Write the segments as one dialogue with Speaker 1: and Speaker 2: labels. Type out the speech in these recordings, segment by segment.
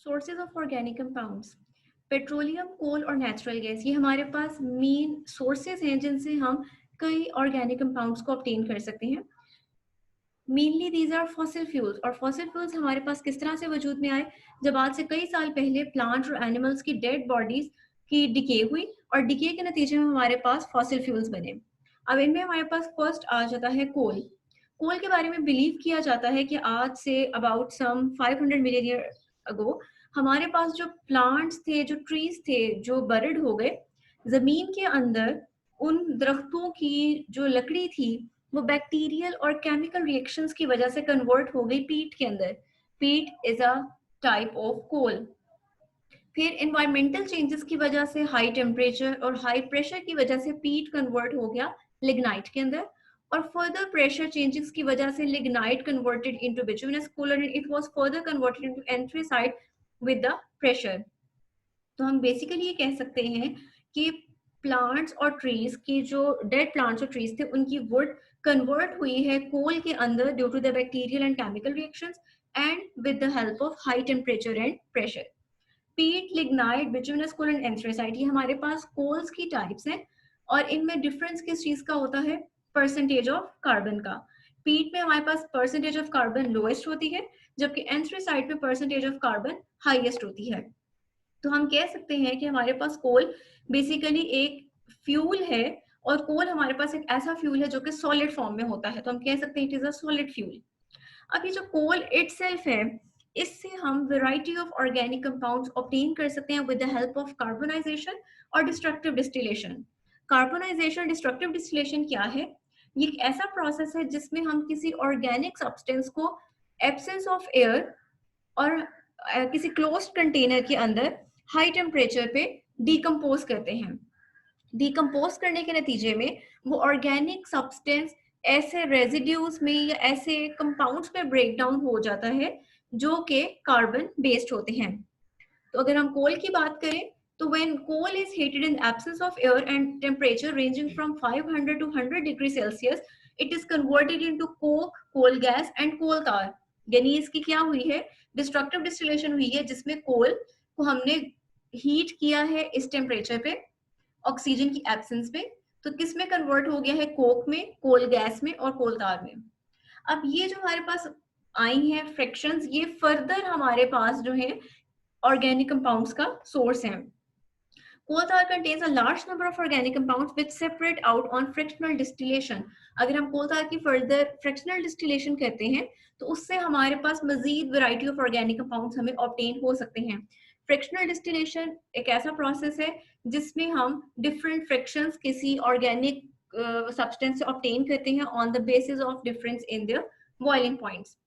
Speaker 1: Sources of organic compounds, petroleum, coal और natural gas, ये हमारे पास मेन सोर्सेज हैं जिनसे हम कई ऑर्गेनिक कंपाउंड्स को ऑब्टेन कर सकते हैं। Mainly these are fossil fuels, और फॉसिल फ्यूल्स हमारे पास किस तरह से वजूद में आए, जब आज से कई साल पहले प्लांट और एनिमल्स की डेड बॉडीज की डिके हुई और डिके के नतीजे में हमारे पास फॉसिल फ्यूल्स बने। अब इनमें हमारे पास फर्स्ट आ जाता है कोल। कोल के बारे में बिलीव किया जाता है कि आज से about some 500 million year ago हमारे पास जो प्लांट्स थे, जो ट्रीज थे, जो बर्ड हो गए जमीन के अंदर, उन दरख्तों की जो लकड़ी थी वो बैक्टीरियल और केमिकल रिएक्शंस की वजह से कन्वर्ट हो गई पीट के अंदर। Peat is a type of coal. फिर एनवायरमेंटल चेंजेस की वजह से, हाई टेम्परेचर और हाई प्रेशर की वजह से पीट कन्वर्ट हो गया लिग्नाइट के अंदर, और फर्दर प्रेशर चेंजेस की वजह से lignite converted into bituminous coal and it was further converted into anthracite with the pressure. तो हम बेसिकली ये कह सकते हैं कि प्लांट्स और ट्रीज की जो डेड प्लांट्स और ट्रीज थे उनकी वुड कन्वर्ट हुई है कोल के अंदर due to the bacterial and chemical reactions and with the help of high temperature and pressure. Peat, lignite, bituminous coal and anthracite, ये हमारे पास कोल्स की टाइप्स हैं, और इनमें डिफरेंस किस चीज का होता है? परसेंटेज ऑफ कार्बन का। पीट में हमारे पास परसेंटेज ऑफ कार्बन लोएस्ट होती है, जबकि एंथ्रेसाइट में परसेंटेज ऑफ कार्बन हाईएस्ट होती है। तो हम कह सकते हैं कि हमारे पास कोल बेसिकली एक फ्यूल है, और कोल हमारे पास एक ऐसा फ्यूल है जो कि सॉलिड फॉर्म में होता है, तो हम कह सकते हैं it is a solid fuel. अब ये जो कोल इटसेल्फ है, इससे हम variety of organic compounds obtain कर सकते हैं with the help of carbonisation और destructive distillation. Carbonisation, destructive distillation क्या है? ये एक ऐसा प्रोसेस है जिसमें हम किसी ऑर्गेनिक सब्सटेंस को एब्सेंस ऑफ एयर और किसी क्लोज्ड कंटेनर के अंदर हाई टेम्परेचर पे डिकम्पोज करते हैं। डिकम्पोज करने के नतीजे में वो ऑर्गेनिक सब्सटेंस ऐसे रेजिड्यूज में या ऐसे कंपाउंड्स में ब्रेक डाउन हो जाता है जो कि कार्बन बेस्ड होते हैं। तो अगर हम कोल की बात करें, तो when coal is heated in absence of air and temperature ranging from 500 to 100 degree Celsius, it is converted into coke, coal gas and coal tar। यानी इसकी क्या हुई है? डिस्ट्रक्टिव डिस्टिलेशन हुई है, जिसमें कोल को हमने हीट किया है इस टेम्परेचर पे, ऑक्सीजन की एब्सेंस में, तो किस में कन्वर्ट हो गया है? कोक में, कोल गैस में और कोल tar में। अब ये जो हमारे पास आई हैं फ्रिक्शंस, ये फर्दर हमारे पास जो है organic compounds का source है। Coal tar contains a large number of organic compounds which separate out on frictional distillation। अगर हम coal tar की further frictional distillation करते हैं तो उससे हमारे पास मजीद variety of organic compounds हमें obtain हो सकते हैं। frictional distillation एक ऐसा process है जिसमें हम different frictions किसी organic substance से obtain करते हैं on the basis of difference in their boiling points।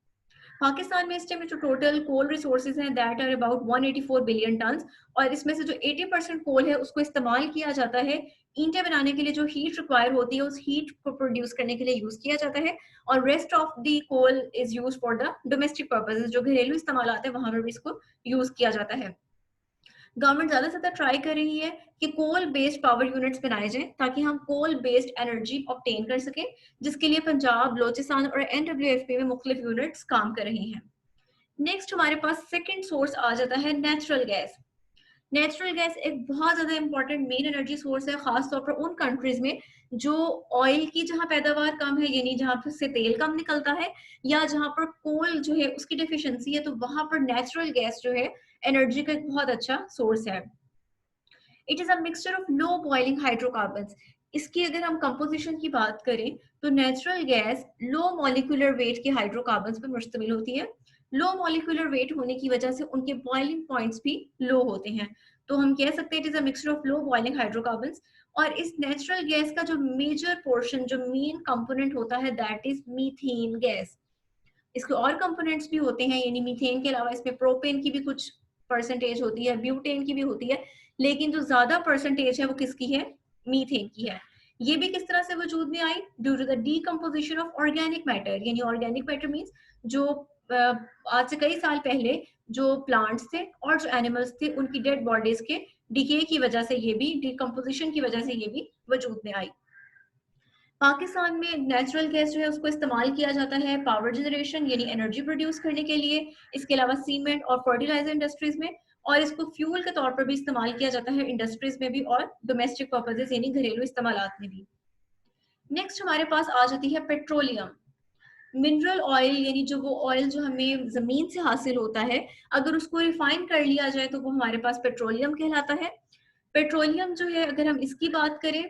Speaker 1: Pakistan में इस टाइम जो टोटल कोल रिसोर्सेज हैं that are about 184 billion tons, और इसमें से जो 80% कोल है उसको इस्तेमाल किया जाता है ईंटें बनाने के लिए। जो हीट रिक्वायर होती है उस हीट को प्रोड्यूस करने के लिए यूज किया जाता है, और rest of the coal is use for the domestic purposes. जो घरेलू इस्तेमाल आते हैं वहां पर भी इसको यूज किया जाता है। गवर्नमेंट ज्यादा से ज्यादा ट्राई कर रही है कि कोल बेस्ड पावर यूनिट्स बनाए जाएं ताकि हम कोल बेस्ड एनर्जी ऑब्टेन कर सकें, जिसके लिए पंजाब, बलोचिस्तान और एनडब्ल्यूएफपी में मुख्तलिफ यूनिट्स काम कर रही हैं। नेक्स्ट हमारे पास सेकंड सोर्स आ जाता है नेचुरल गैस। नेचुरल गैस एक बहुत ज्यादा इंपॉर्टेंट मेन एनर्जी सोर्स है, खासतौर पर उन कंट्रीज में जो ऑयल की जहां पैदावार कम है, यानी जहां से तेल कम निकलता है, या जहां पर कोल जो है उसकी डिफिशियंसी है, तो वहां पर नेचुरल गैस जो है एनर्जी का एक बहुत अच्छा सोर्स है। It is a mixture of low boiling hydrocarbons. इसकी अगर हम कंपोजिशन की बात करें तो natural gas low molecular weight के हाइड्रोकार्बन्स पर मुश्तमिल होती है। लो मॉलिक्यूलर वेट होने की वजह से उनके बॉइलिंग पॉइंट्स भी लो होते हैं, तो हम कह सकते हैं it is a mixture of low boiling hydrocarbons. और इस नेचुरल गैस का जो मेजर पोर्शन, जो मेन कंपोनेंट होता है दैट इज मीथेन गैस। इसके और कंपोनेंट्स भी होते हैं, यानी मीथेन के अलावा इसमें प्रोपेन की भी कुछ परसेंटेज होती है, ब्यूटेन की भी होती है, लेकिन जो ज्यादा परसेंटेज है वो किसकी है? मीथेन की है। ये भी किस तरह से वजूद में आई? Due to the decomposition of organic matter. यानी ऑर्गेनिक मैटर मीन्स जो आज से कई साल पहले जो प्लांट्स थे और जो एनिमल्स थे उनकी डेड बॉडीज के डिके की वजह से, ये भी डीकम्पोजिशन की वजह से ये भी वजूद में आई। पाकिस्तान में नेचुरल गैस जो है उसको इस्तेमाल किया जाता है पावर जनरेशन यानी एनर्जी प्रोड्यूस करने के लिए, इसके अलावा सीमेंट और फर्टिलाइजर इंडस्ट्रीज में, और इसको फ्यूल के तौर पर भी इस्तेमाल किया जाता है इंडस्ट्रीज में भी और डोमेस्टिक पर्पजेज यानी घरेलू इस्तेमालात में भी। नेक्स्ट हमारे पास आ जाती है पेट्रोलियम। मिनरल ऑयल यानी जो वो ऑयल जो हमें जमीन से हासिल होता है, अगर उसको रिफाइन कर लिया जाए तो वो हमारे पास पेट्रोलियम कहलाता है। पेट्रोलियम जो है अगर हम इसकी बात करें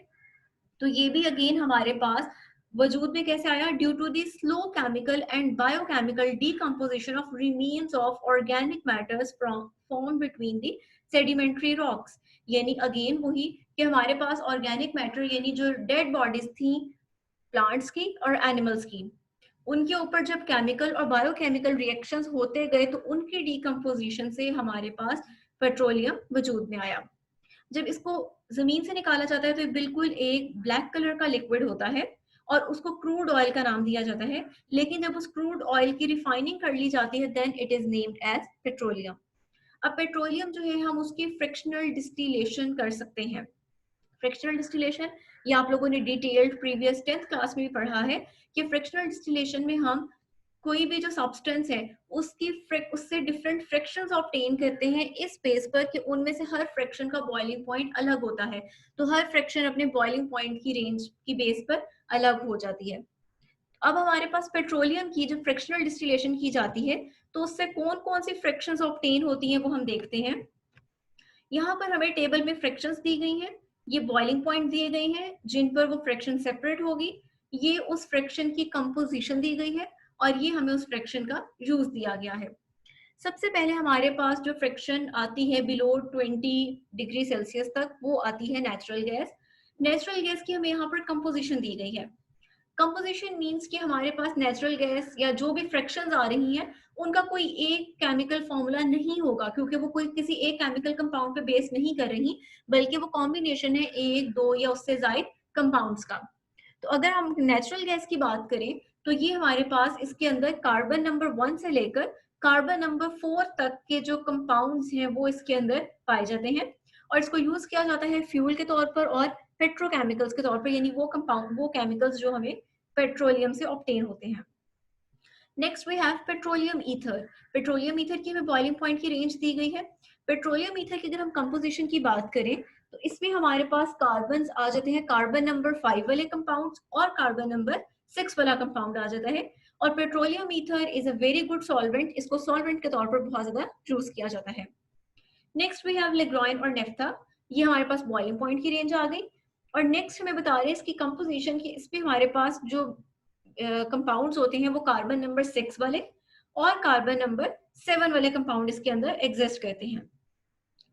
Speaker 1: तो ये भी अगेन हमारे पास वजूद में कैसे आया, due to the slow chemical and biochemical decomposition of remains of organic matters form between the sedimentary rocks. यानी अगेन वही कि हमारे पास ऑर्गेनिक मैटर यानी जो डेड बॉडीज थी प्लांट्स की और एनिमल्स की, उनके ऊपर जब केमिकल और बायोकेमिकल रिएक्शंस होते गए तो उनकी डीकम्पोजिशन से हमारे पास पेट्रोलियम वजूद में आया। जब इसको जमीन से निकाला जाता है तो ये बिल्कुल एक ब्लैक कलर का लिक्विड होता है और उसको क्रूड ऑयल का नाम दिया जाता है, लेकिन जब उस क्रूड ऑयल की रिफाइनिंग कर ली जाती है then it is named as petroleum. अब पेट्रोलियम जो है हम उसकी फ्रिक्शनल डिस्टिलेशन कर सकते हैं। फ्रिक्शनल डिस्टिलेशन ये आप लोगों ने डिटेल्ड प्रीवियस 10th क्लास में भी पढ़ा है कि फ्रिक्शनल डिस्टिलेशन में हम कोई भी जो सब्सटेंस है उसकी उससे डिफरेंट फ्रैक्शंस ऑब्टेन करते हैं इस बेस पर कि उनमें से हर फ्रैक्शन का बॉइलिंग पॉइंट अलग होता है, तो हर फ्रैक्शन अपने बॉइलिंग पॉइंट की रेंज की बेस पर अलग हो जाती है। अब हमारे पास पेट्रोलियम की जब फ्रैक्शनल डिस्टिलेशन की जाती है तो उससे कौन कौन सी फ्रैक्शंस ऑब्टेन होती हैं वो हम देखते हैं। यहाँ पर हमें टेबल में फ्रैक्शंस दी गई हैं, ये बॉइलिंग पॉइंट दिए गए हैं जिन पर वो फ्रैक्शन सेपरेट होगी, ये उस फ्रैक्शन की कंपोजिशन दी गई है और ये हमें उस फ्रैक्शन का यूज दिया गया है। सबसे पहले हमारे पास जो फ्रैक्शन आती है बिलो 20 डिग्री सेल्सियस तक वो आती है नेचुरल गैस। नेचुरल गैस की हमें यहाँ पर कंपोजिशन दी गई है। कंपोजिशन मींस कि हमारे पास नेचुरल गैस या जो भी फ्रैक्शंस आ रही हैं उनका कोई एक केमिकल फॉर्मूला नहीं होगा, क्योंकि वो कोई किसी एक केमिकल कंपाउंड पे बेस नहीं कर रही, बल्कि वो कॉम्बिनेशन है एक दो या उससे ज्यादा कंपाउंड्स का। तो अगर हम नेचुरल गैस की बात करें तो ये हमारे पास इसके अंदर कार्बन नंबर 1 से लेकर कार्बन नंबर 4 तक के जो कंपाउंड्स हैं वो इसके अंदर पाए जाते हैं और इसको यूज किया जाता है फ्यूल के तौर पर और पेट्रोकेमिकल्स के तौर पर, यानी वो कंपाउंड वो केमिकल्स जो हमें पेट्रोलियम से ऑब्टेन होते हैं। Next we have petroleum ether. Petroleum ether की हमें बॉइलिंग पॉइंट की रेंज दी गई है। पेट्रोलियम ईथर की अगर हम कंपोजिशन की बात करें तो इसमें हमारे पास कार्बन आ जाते हैं, कार्बन नंबर 5 वाले कंपाउंड्स और कार्बन नंबर 6 वाला कंपाउंड आ जाता है। और petroleum ether is a very good solvent, इसको सॉल्वेंट के तौर पर बहुत ज्यादा यूज किया जाता है। नेक्स्ट वी हैव लेग्रॉइन और नेफ्था, ये हमारे पास बॉइलिंग पॉइंट की रेंज आ गई। और नेक्स्ट हमें बता रहे हैं इसकी कंपोजिशन की, इसमें हमारे पास जो कंपाउंड्स होते हैं वो कार्बन नंबर 6 वाले और कार्बन नंबर 7 वाले कंपाउंड इसके अंदर एग्जिस्ट करते हैं।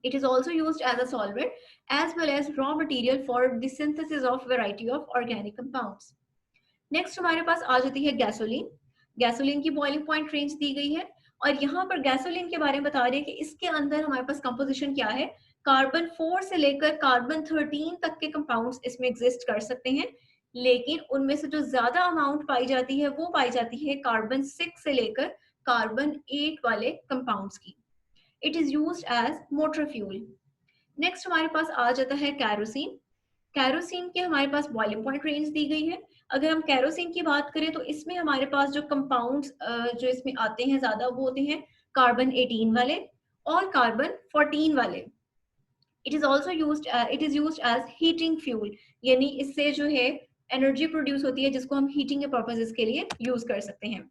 Speaker 1: It is also used as a solvent as well as raw material for the synthesis of variety of organic compounds. Next हमारे पास आ जाती है गैसोलीन। गैसोलीन की बॉइलिंग पॉइंट रेंज दी गई है और यहाँ पर गैसोलीन के बारे में बता रहे हैं कि इसके अंदर हमारे पास कंपोजिशन क्या है, कार्बन 4 से लेकर कार्बन 13 तक के कंपाउंड्स इसमें एग्जिस्ट कर सकते हैं, लेकिन उनमें से जो ज्यादा अमाउंट पाई जाती है वो पाई जाती है कार्बन 6 से लेकर कार्बन 8 वाले कंपाउंड्स की। It is used as motor fuel. Next हमारे पास आ जाता है कैरोसिन। कैरोसिन के हमारे पास बॉइलिंग पॉइंट रेंज दी गई है। अगर हम कैरोसिन की बात करें तो इसमें हमारे पास जो कंपाउंड्स जो इसमें आते हैं ज्यादा वो होते हैं कार्बन 18 वाले और कार्बन 14 वाले। It is used as heating fuel, यानी इससे जो है एनर्जी प्रोड्यूस होती है जिसको हम हीटिंग के पर्पसेस के लिए यूज कर सकते हैं।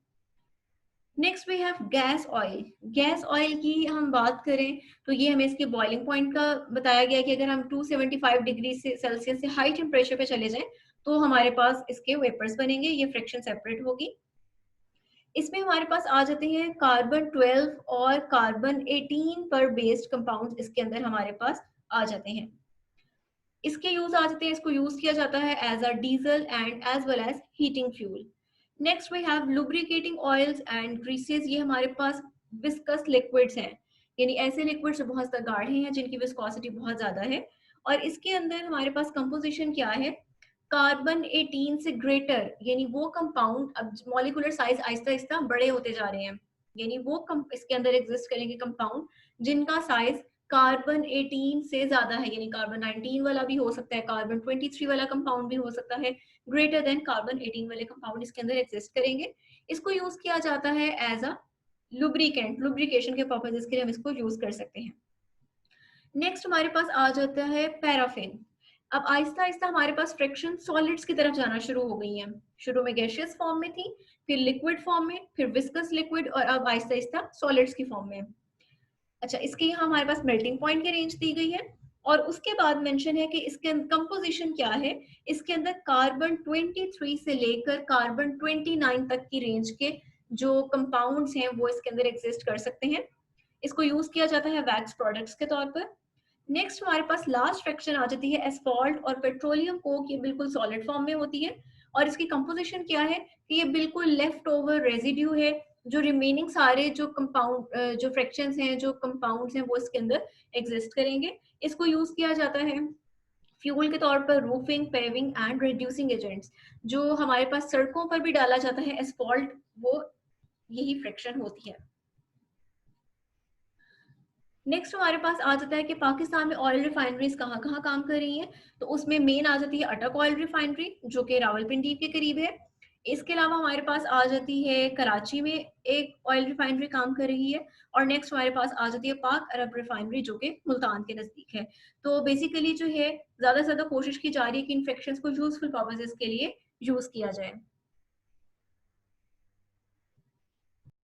Speaker 1: Next we have gas oil. Gas oil की हम बात करें तो ये हमें इसके बॉइलिंग पॉइंट का बताया गया कि अगर हम 275 डिग्री से सेल्सियस से हाई टेम्परेचर पे चले जाएं तो हमारे पास इसके वेपर्स बनेंगे, ये फ्रिक्शन सेपरेट होगी। इसमें हमारे पास आ जाते हैं कार्बन 12 और कार्बन 18 पर बेस्ड कंपाउंड इसके अंदर हमारे पास आ जाते हैं। इसके यूज आ जाते हैं, इसको यूज किया जाता है as a diesel and as well as heating fuel. Next we have lubricating oils and greases. ये हमारे पास विस्कस लिक्विड्स हैं, यानी ऐसे लिक्विड्स जो बहुत ज्यादा गाढ़े हैं जिनकी विस्कोसिटी बहुत ज्यादा है और इसके अंदर हमारे पास कंपोजिशन क्या है, कार्बन 18 से ग्रेटर, यानी वो कंपाउंड अब मॉलिक्यूलर साइज आहिस्ता आहिस्ता बड़े होते जा रहे हैं, यानी वो इसके अंदर एग्जिस्ट करेंगे कंपाउंड जिनका साइज कार्बन 18 से ज्यादा है, यानी कार्बन 19 वाला भी हो सकता है, कार्बन 23 वाला कंपाउंड भी हो सकता है, ग्रेटर देन कार्बन 18 वाले कंपाउंड इसके अंदर एग्जिस्ट करेंगे। इसको यूज किया जाता है एज अ लुब्रिकेंट, लुब्रिकेशन के पर्पजेस के लिए हम इसको यूज कर सकते हैं। नेक्स्ट हमारे पास आ जाता है पैराफिन। अब आहिस्ता आहिस्ता हमारे पास फ्रिक्शन सॉलिड्स की तरफ जाना शुरू हो गई है। शुरू में गैशियस फॉर्म में थी, फिर लिक्विड फॉर्म में, फिर विस्कस लिक्विड, और अब आहिस्ता आहिस्ता सॉलिड्स की फॉर्म में। अच्छा, इसके यहाँ हमारे पास मेल्टिंग पॉइंट की रेंज दी गई है, और उसके बाद मेंशन है कि इसके कंपोजिशन क्या है। इसके अंदर कार्बन 23 से लेकर कार्बन 29 तक की रेंज के जो कंपाउंड्स हैं वो इसके अंदर एग्जिस्ट कर सकते हैं। इसको यूज किया जाता है वैक्स प्रोडक्ट्स के तौर पर। नेक्स्ट हमारे पास लास्ट फ्रैक्शन आ जाती है एस्फॉल्ट और पेट्रोलियम कोक। ये बिल्कुल सॉलिड फॉर्म में होती है, और इसकी कंपोजिशन क्या है कि ये बिल्कुल लेफ्ट ओवर रेजिड्यू है। जो रिमेनिंग सारे जो कंपाउंड जो फ्रैक्शंस हैं, जो कंपाउंड्स हैं, वो इसके अंदर एग्जिस्ट करेंगे। इसको यूज किया जाता है फ्यूल के तौर पर roofing, paving and reducing agents. जो हमारे पास सड़कों पर भी डाला जाता है एस्फॉल्ट, वो यही फ्रैक्शन होती है। नेक्स्ट हमारे पास आ जाता है कि पाकिस्तान में ऑयल रिफाइनरीज कहाँ कहाँ काम कर रही हैं। तो उसमें मेन आ जाती है अटक ऑयल रिफाइनरी, जो कि रावलपिंडी के करीब है। इसके अलावा हमारे पास आ जाती है कराची में एक ऑयल रिफाइनरी काम कर रही है, और नेक्स्ट हमारे पास आ जाती है पाक अरब रिफाइनरी, जो कि मुल्तान के नजदीक है। तो बेसिकली जो है ज्यादा से ज्यादा कोशिश की जा रही है कि इन फ्रैक्शंस को यूजफुल पर्पसेस के लिए यूज किया जाए।